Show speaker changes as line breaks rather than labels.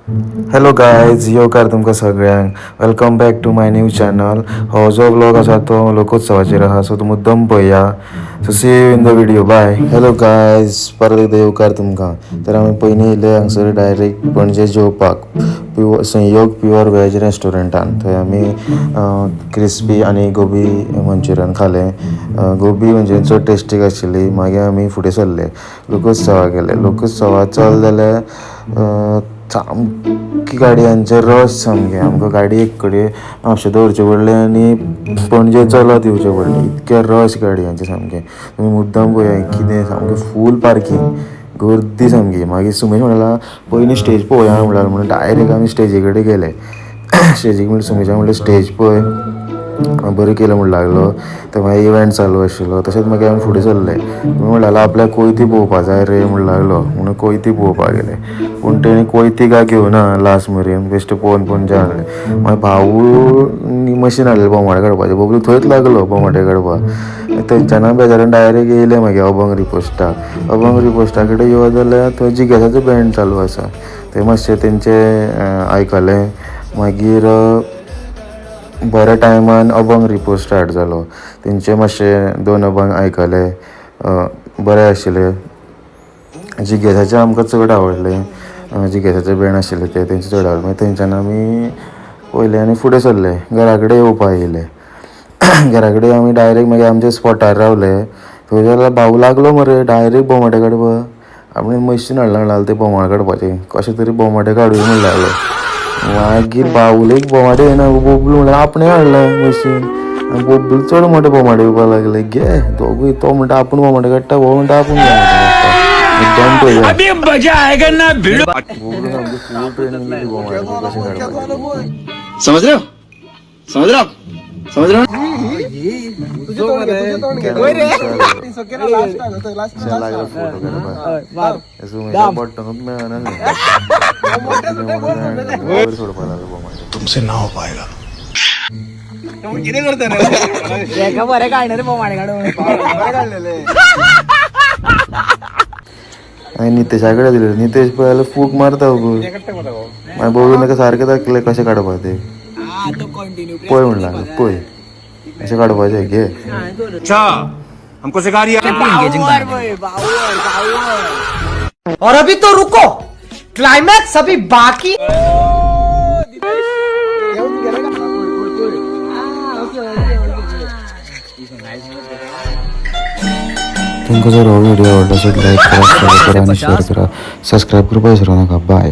Hello guys, येवकार तुमकां सगळ्यांक. Welcome back to my new channel. हो जो ब्लॉग आसा तो लोकोत्सवाचेर आहा, सो तो मुद्दम पळया. So see you in the video. Bye. Hello guys, परत एकदां येवकार तुमकां. तर आमी पयलीं येयले हांगसर डायरेक्ट पणजे जेवपाक संयोग प्युअर वॅज रेस्टॉरंटान. थंय आमी क्रिस्पी आनी गोबी मंचुरियन खालें. गोबी मंचुरियन चड टेस्टीक आशिल्ली. मागीर आमी फुडें सरले, लोकोत्सवाक गेले. लोकोत्सवाक चल जाल्यार सामकी गाडयांचे रश सामकें. आमकां गाडी एक कडेन म्हापशें दवरचें पडलें आनी पणजे चलत येवचें पडलें. इतकें रश गाडयांचें सामकें. तुमी मुद्दम पळया, कितें सामकें फूल पार्किंग, गर्दी सामकी. मागीर सुमेश म्हणला पयलीं स्टेज पळोवया म्हणून डायरेक्ट आमी स्टेजी कडेन गेले. स्टेजीक म्हणलें, सुमेशाक म्हणलें स्टेज पळय, बरें केलें म्हणून लागलो. तर मागीर इव्हेंट चालू आशिल्लो. तशेंच मागीर आमी फुडें सरले. म्हणलें आपल्याक कोयती पळोवपा जाय रे म्हणून लागलो, म्हणून कोयती पळोवपाक गेले. पूण तेणी कोयती काय घेवना लास्ट मेरेन, बेश्टे पळोवन पणजे हाडले. मागीर भाऊ मशीन हाडलें बोमाडे काडपाचें. बबलू थंयच लागलो बोमाडे काडपाक. थंयच्यान बेजारान डायरेक्ट येयले मागीर अभंग रिपोस्टाक. अभंग रिपोस्टा कडेन येवत जाल्यार थंय जिगेसाचो बँड चालू आसा. थंय मातशें तेंचें आयकलें. मागीर बऱ्या टायमान अभंग रिपोर्ट स्टार्ट जालो. तेंचे मातशे 2 अभंग आयकले, बरें आशिल्ले. जिगेसाचें आमकां चड आवडलें. जिगेसाचें बँड आशिल्लें तेंचें चड आवडलें. मागीर थंयच्यान आमी वयले आनी फुडें सरले, घरा कडेन येवपा येयले. घरा कडेन आमी डायरेक्ट मागीर आमच्या स्पॉटार रावले. थंय जाल्यार भाऊ लागलो मरे डायरेक्ट बोमाडे काडपाक. आपणें मशीन हाडलां तें बोमाडे काडपाचें. कशें तरी बोमाडे काडूया म्हणून लागलो. मागीर बावलेक बोमाडे येना. बबलू म्हणल्यार आपणें हाडलां मशीन. आनी बबलू चड मोठे बोमाडे येवपाक लागले. घे दोगूय, तो म्हणटा आपूण बोमाडे काडटा, हो म्हणटा आपूण बोमाडे काडटा. मुद्दाम पळया. बबलू सामकी फूल ट्रेनिंग दिली बोमाड्याची कशें काडपाची.
समझ रहे हो समझ रहे हो समझ रहे हो
बटनूच मेळना. सोडपाक लागलो बोमाडे.
तुमसे ना हो पाएगा.
बरे काढणार बोमाडे काढून.
आनी नितेशा कडेन दिलें. नितेश पळय फूक मारता. मागीर बबलू नाका सारकें दाखयलें कशें काडपा तें. पळय म्हणून लागलो, पळय कशें काडपाचें, घे.
अच्छा हमको सिखा रही
और अभी तो रुको, क्लाइमैक्स अभी बाकी.
तुमकां जर हो व्हिडिओ आवडलो असेल लाईक करा, फॉलो करा आणि शेअर करा. सबस्क्राईब करपाक विसरू नका. बाय.